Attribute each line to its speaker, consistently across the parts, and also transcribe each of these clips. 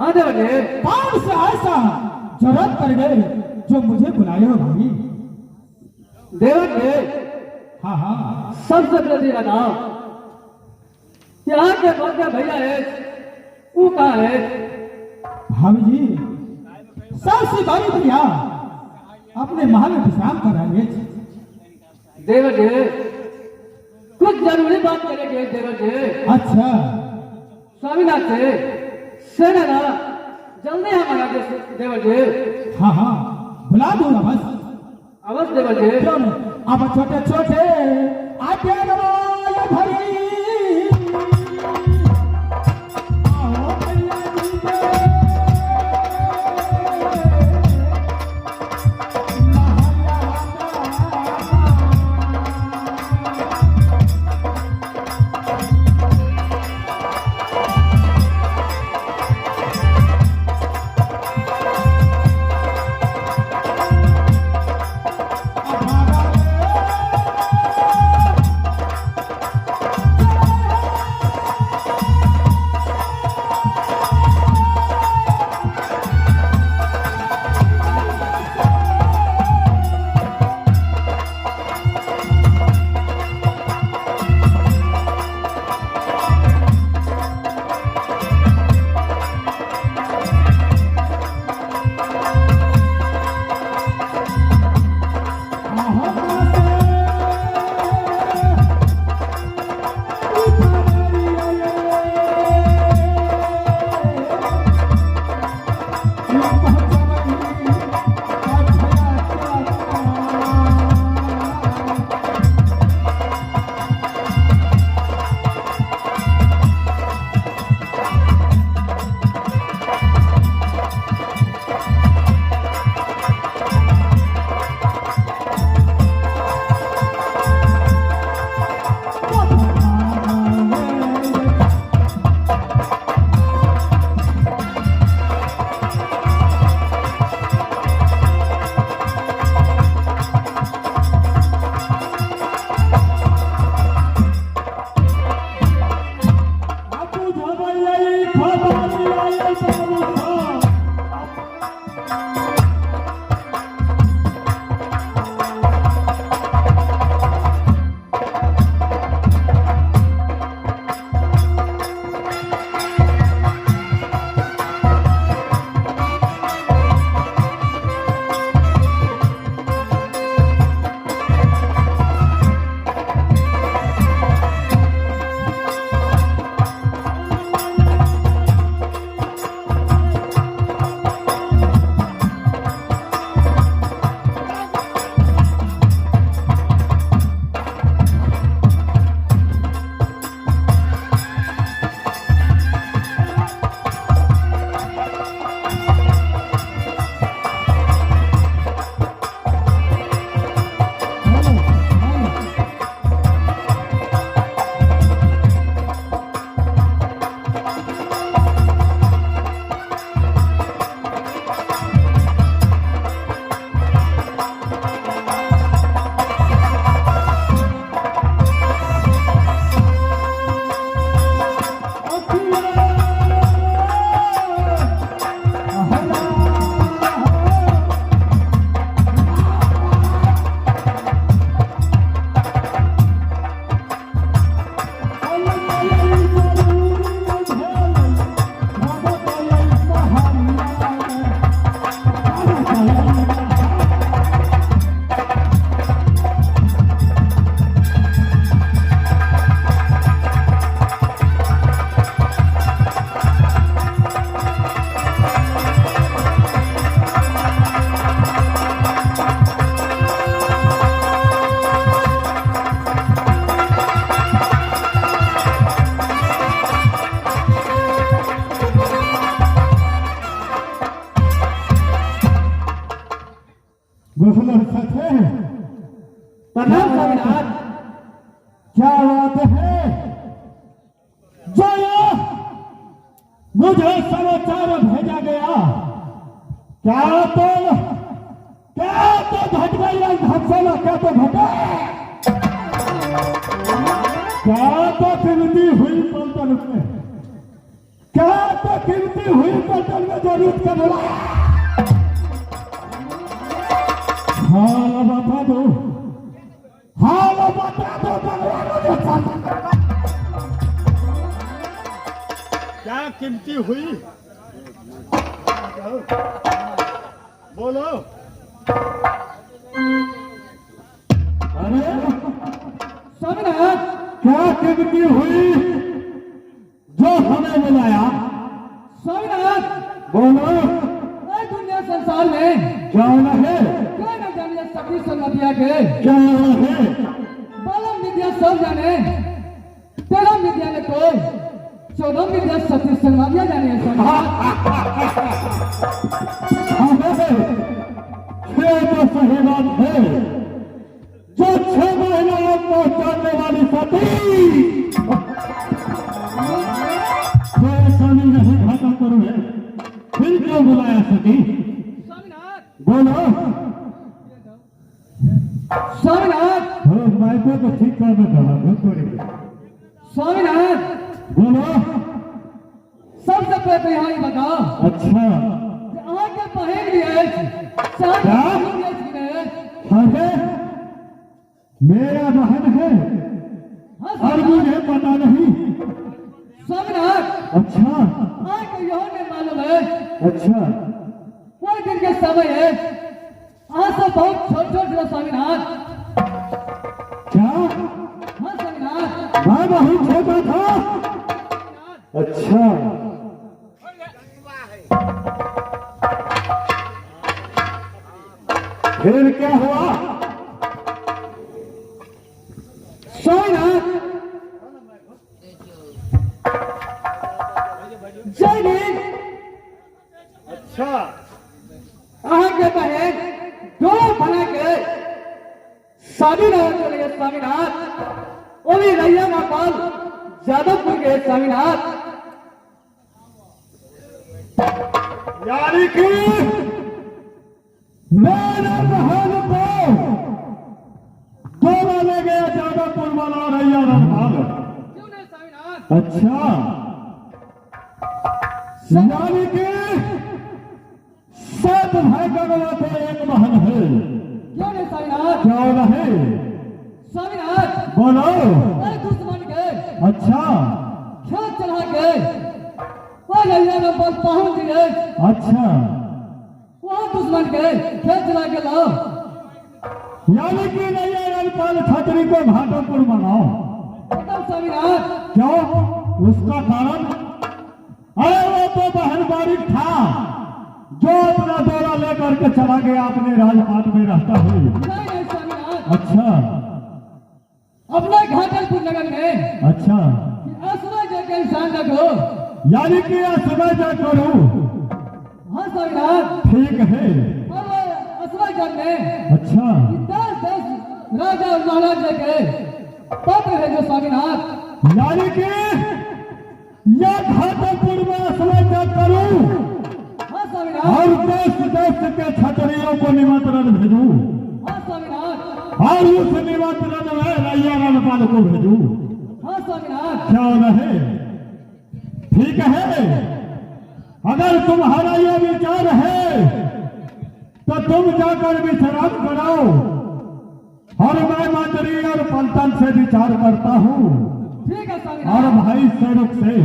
Speaker 1: हाँ देवजी।
Speaker 2: कौन सा ऐसा जरूरत पड़ गई जो मुझे बुलाए हो भाई?
Speaker 1: देवजी
Speaker 2: हाँ हाँ
Speaker 1: सबसे पहले तेरा नाम यहाँ के कौन का भैया है वो कहाँ है?
Speaker 2: भाभी जी सबसे बड़ी भैया अपने महल में विश्राम कर रहे हैं।
Speaker 1: देवजी कुछ जरूरी बात करेंगे देवजी।
Speaker 2: अच्छा
Speaker 1: स्वामीनाथ से सेना जल्दी हमारा देवजी।
Speaker 2: हाँ हाँ बुला दूंगा बस।
Speaker 1: अवश्य देवजी।
Speaker 2: क्यों नहीं? अब छोटे छोटे आटे नवाय भरी आओ भैया जी के
Speaker 1: प्रणाम स्वामीनाथ।
Speaker 2: क्या बात है जो मुझे समाचार भेजा गया? क्या तो घट गई घटना? क्या तो घटे? क्या तो गिनती हुई पलटन में? क्या तो गिनती हुई पटल में जरूर का बुलाया। हाल बता दो, हाल बता दो भगवानों के साथ।
Speaker 3: क्या कीमती हुई बोलो।
Speaker 2: अरे
Speaker 1: स्वामीनाथ,
Speaker 2: क्या कीमती हुई जो हमें बुलाया?
Speaker 1: स्वामीनाथ,
Speaker 2: बोलो।
Speaker 1: इस दुनिया संसार में
Speaker 2: क्या है?
Speaker 1: कोई न जाने सभी संगतिया के
Speaker 2: क्या है?
Speaker 1: बालम विद्या सब जाने, तेरह विद्या ने कोई, 14 विद्या सती संगतिया जाने। स्वामीनाथ,
Speaker 2: ये तो सही बात है। जो 6 महीना पहुंचाने वाली सती स्वामी नहीं घाटा करो है, फिर क्यों बुलाया सती?
Speaker 1: स्वामीनाथ,
Speaker 2: बोलो।
Speaker 1: स्वामीनाथ,
Speaker 2: माइको को ठीक करना था।
Speaker 1: स्वामीनाथ,
Speaker 2: बोलो।
Speaker 1: सबसे पहले यहाँ ही बताओ
Speaker 2: अच्छा,
Speaker 1: आगे पहन लिए
Speaker 2: क्या? अरे मेरा बहन है और मुझे पता नहीं।
Speaker 1: स्वामीनाथ,
Speaker 2: अच्छा
Speaker 1: आगे यह नहीं मालूम है,
Speaker 2: अच्छा,
Speaker 1: कोई दिन के समय है, आज से बहुत छोट छोट स्वामीनाथ।
Speaker 2: क्या?
Speaker 1: हाँ स्वामीनाथ,
Speaker 2: मैं बहुत छोटा था। अच्छा, फिर क्या हुआ?
Speaker 1: स्वामीनाथ, जय भीम।
Speaker 3: अच्छा
Speaker 1: आगे बहन दो बना के शादी रहा चले गए स्वामीनाथ। वो भी रैया मापाल जादवपुर गए स्वामीनाथ।
Speaker 2: यानी कि मेरे बहन को दोनों ले गया जादवपुर वाला रैया रनपाल।
Speaker 1: क्यों नहीं स्वामीनाथ?
Speaker 2: अच्छा, यानी कि 7 भाई गणवा तो एक बहन है।
Speaker 1: क्यों नहीं स्वामीनाथ?
Speaker 2: क्या रहे?
Speaker 1: स्वामीनाथ,
Speaker 2: बोलो।
Speaker 1: अरे दुश्मन के
Speaker 2: अच्छा
Speaker 1: खेल चला के वो रैया मापाल पहुंच गए।
Speaker 2: अच्छा,
Speaker 1: वहाँ दुश्मन के खेल चला के लाओ।
Speaker 2: यानी कि रैया रनपाल छतरी को घाटोपुर बनाओ।
Speaker 1: बताओ स्वामीनाथ।
Speaker 2: क्यों? उसका कारण? अरे वो तो बहन बारिक था जो अपना दौरा लेकर के चला गया, अपने राजपाट में रहता है।
Speaker 1: नहीं नहीं स्वामीनाथ,
Speaker 2: अच्छा
Speaker 1: अपने घाटलपुर नगर में
Speaker 2: अच्छा,
Speaker 1: असुरा जाके इंसान रखो।
Speaker 2: यानी कि असुरा जा करूं।
Speaker 1: हाँ स्वामीनाथ,
Speaker 2: ठीक है।
Speaker 1: और वो असुरा जग में
Speaker 2: अच्छा
Speaker 1: 10 राजा और महाराजा के पत्र है जो स्वामीनाथ।
Speaker 2: यानी कि यह घाटोपुर में असुरा जा करूं
Speaker 1: हाँ स्वामीनाथ,
Speaker 2: और देश देश के क्षत्रियों को निमंत्रण भेजूं
Speaker 1: हाँ स्वामीनाथ,
Speaker 2: और उस निमंत्रण में रैया रनपाल को भेजूं।
Speaker 1: हाँ स्वामीनाथ।
Speaker 2: क्या रहे? ठीक है। अगर तुम्हारा यह विचार है तो तुम जाकर विश्राम कराओ और मैं मंत्री और पलटन से विचार करता हूँ
Speaker 1: ठीक है
Speaker 2: और
Speaker 1: स्वामीनाथ।
Speaker 2: भाई सेवक से।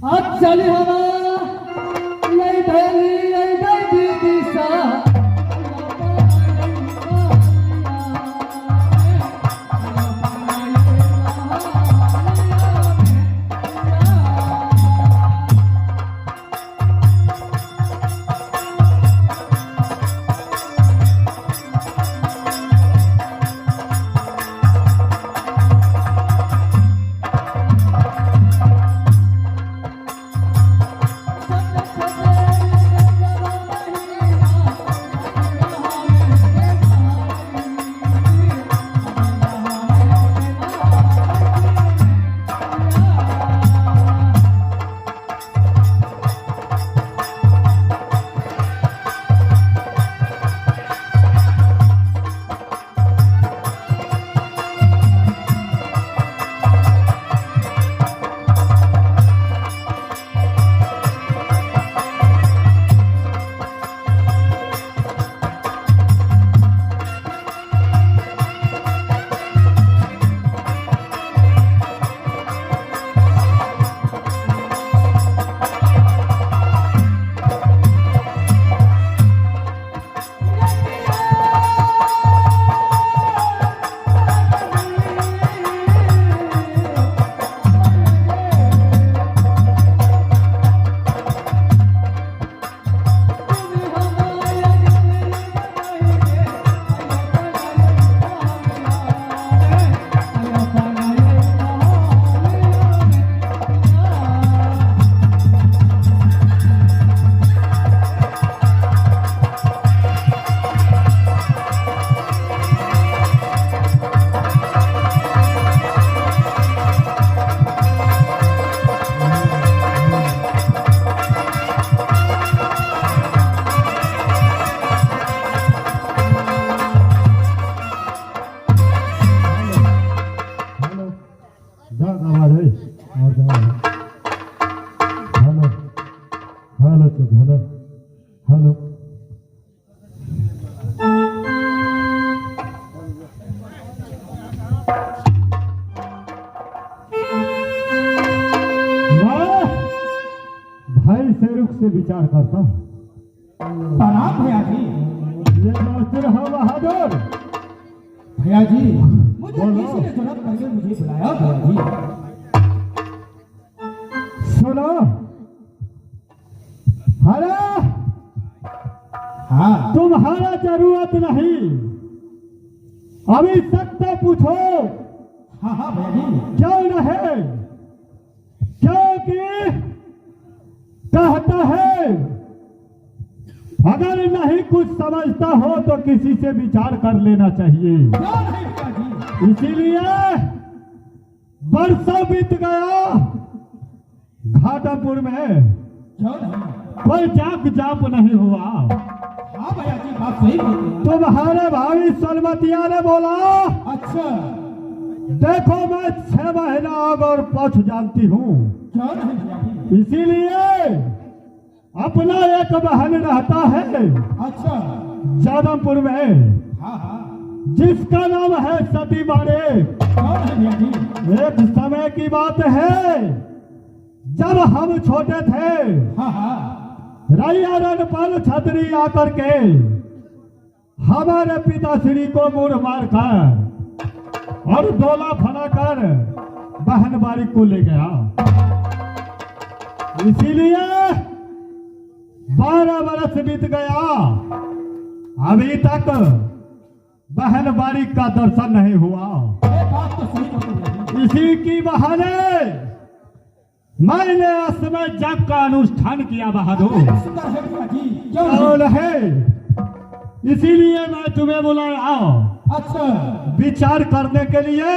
Speaker 1: अब चली हवा नहीं धैली नहीं दैवी दिशा।
Speaker 2: विचार करता।
Speaker 4: प्रणाम भैया जी।
Speaker 2: ये मास्टर है बहादुर।
Speaker 4: भैया जी मुझे
Speaker 2: बोलो।
Speaker 4: किसी ने जरूरत करके मुझे बुलाया भैया जी।
Speaker 2: सुनो, अरे
Speaker 4: हाँ
Speaker 2: तुम्हारा जरूरत नहीं, अभी सकते पूछो
Speaker 4: हाँ हाँ भैया जी।
Speaker 2: क्यों नहीं, क्योंकि कहता है अगर नहीं कुछ समझता हो तो किसी से विचार कर लेना चाहिए।
Speaker 4: क्यों नहीं भैया जी?
Speaker 2: इसीलिए बरसों बीत गया, घाटापुर में
Speaker 4: क्यों नहीं?
Speaker 2: कोई जाप जाप नहीं हुआ।
Speaker 4: हाँ भैया जी बात सही बोलते हैं।
Speaker 2: तुम्हारे भाई सलमतिया ने बोला
Speaker 4: अच्छा
Speaker 2: देखो मैं 6 महीना आग और पौछ जानती हूँ,
Speaker 4: क्यों नहीं भैया जी?
Speaker 2: इसीलिए अपना एक बहन रहता है
Speaker 4: अच्छा
Speaker 2: जादमपुर में,
Speaker 4: हाँ हाँ
Speaker 2: जिसका नाम है सती बाड़े।
Speaker 4: क्यों नहीं भैया जी?
Speaker 2: एक समय की बात है, जब हम छोटे थे,
Speaker 4: हाँ हाँ
Speaker 2: रैया रणपाल छतरी आकर के हमारे पिताश्री को मुड़ मार कर और डोला फना कर बहन बारी को ले गया। इसीलिए 12 वर्ष बीत गया, अभी तक बहन बारी का दर्शन नहीं हुआ।
Speaker 4: ये बात तो सही बोलते हैं भैया जी।
Speaker 2: इसी की बहाने मैंने असमय जग का अनुष्ठान किया बहादुर।
Speaker 4: सुंदर है भैया जी। क्यों नहीं?
Speaker 2: और है, इसीलिए मैं तुम्हें बुलाया
Speaker 4: अच्छा
Speaker 2: विचार करने के लिए,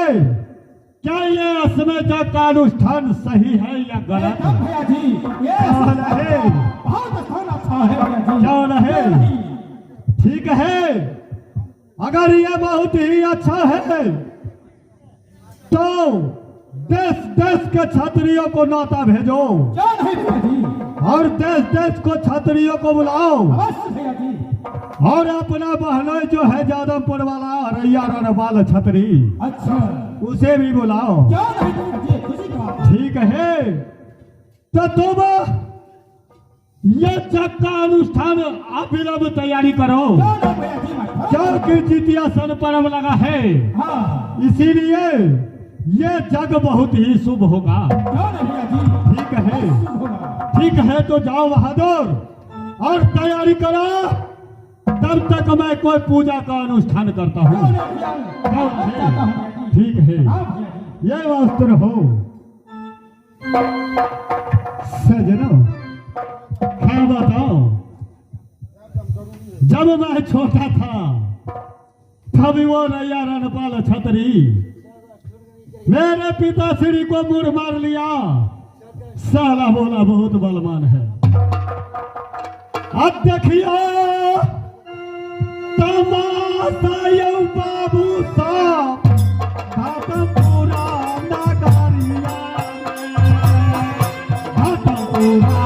Speaker 2: क्या ये असमय जग का अनुष्ठान सही है या गलत?
Speaker 4: एकदम भैया जी। ये
Speaker 2: क्यों नहीं?
Speaker 4: बहुत स्थान अच्छा है भैया जी।
Speaker 2: क्यों नहीं?
Speaker 4: क्यों नहीं?
Speaker 2: ठीक है, अगर ये बहुत ही अच्छा है तो देश देश के छात्रियों को न्योता भेजो
Speaker 4: क्यों नहीं भैया जी?
Speaker 2: और देश देश को छात्रियों को बुलाओ
Speaker 4: अवश्य भैया जी।
Speaker 2: और अपना बहनोई जो है जादवपुर वाला रैया रणपाल छतरी,
Speaker 4: अच्छा
Speaker 2: उसे भी बुलाओ।
Speaker 4: क्यों नहीं भैया जी? खुशी की बात है।
Speaker 2: ठीक है, तो तुम ये जग का अनुष्ठान अविलंब तैयारी करो,
Speaker 4: क्यों नहीं भैया जी? मैं खड़ा हूं।
Speaker 2: क्योंकि जितिया सन पर्व लगा है,
Speaker 4: हाँ
Speaker 2: इसीलिए ये जग बहुत ही शुभ होगा।
Speaker 4: क्यों नहीं भैया जी?
Speaker 2: ठीक है,
Speaker 4: शुभ होगा।
Speaker 2: ठीक है, तो जाओ बहादुर और तैयारी करो, तब तक मैं कोई पूजा का अनुष्ठान करता
Speaker 4: क्यों
Speaker 2: हूँ।
Speaker 4: नहीं भैया?
Speaker 2: क्यों
Speaker 4: मैं जाता हूं
Speaker 2: है?
Speaker 4: भैया जी।
Speaker 2: ठीक है,
Speaker 4: हाँ भैया जी।
Speaker 2: ये वस्त्र हो सजनो। हाँ बताओ, जब मैं छोटा था तब वो रैया रणपाल छतरी मेरे पिताश्री को मुड़ मार लिया। साला बोला बहुत बलवान है। अब देखियो तमाशा यौ बाबू साहब, घाटमपुरा नगरिया में, घाटमपुरा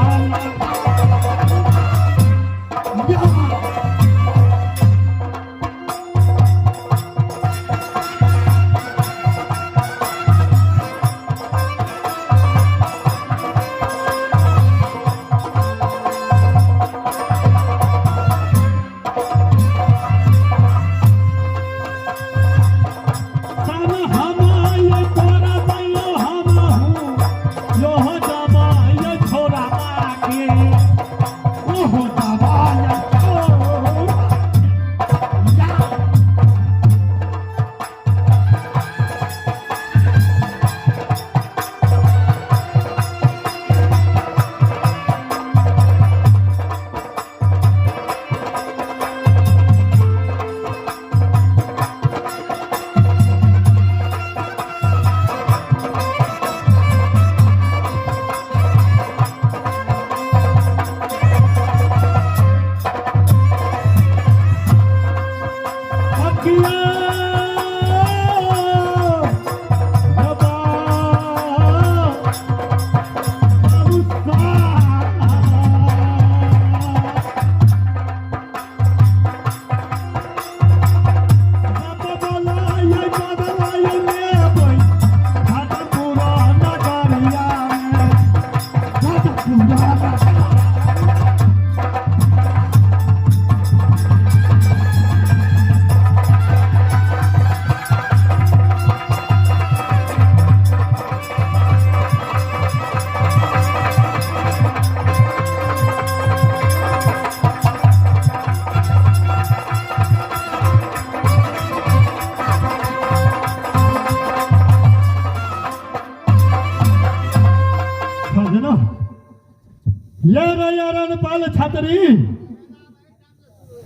Speaker 2: ये रैया रणपाल छतरी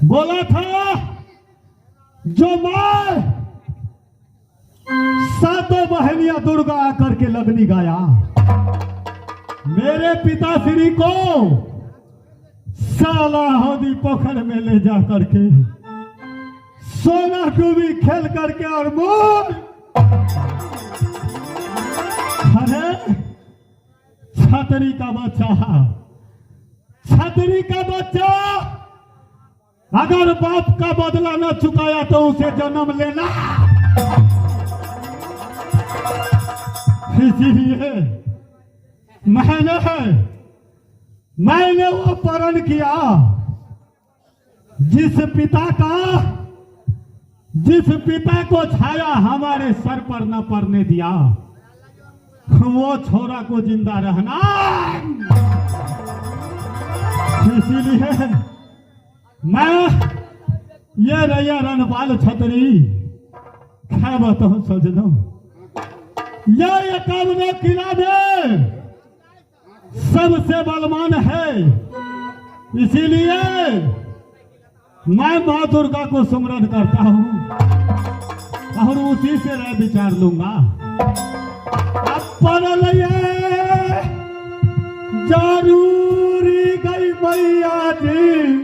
Speaker 2: बोला था जो मार सातों बहनियां दुर्गा आकर के लगनी गाया, मेरे पिताश्री को साला होदी पोखर में ले जा करके सोना डूबी खेल करके और मोर अरे छतरी का बच्चा, छतरी का बच्चा अगर बाप का बदला न चुकाया तो उसे जन्म लेना। इसीलिए मैंने वो प्रण किया जिस पिता को छाया हमारे सर पर न पड़ने दिया, वो छोरा को जिंदा रहना। इसीलिए मैं ये रैया रणपाल छतरी क्या बताऊं सजनों, यह एकावनो किला में सबसे बलवान है। इसीलिए मैं मां दुर्गा को सुमरन करता हूं और उसी से राय विचार लूंगा। अपन लिए जरूरी गई मैया जी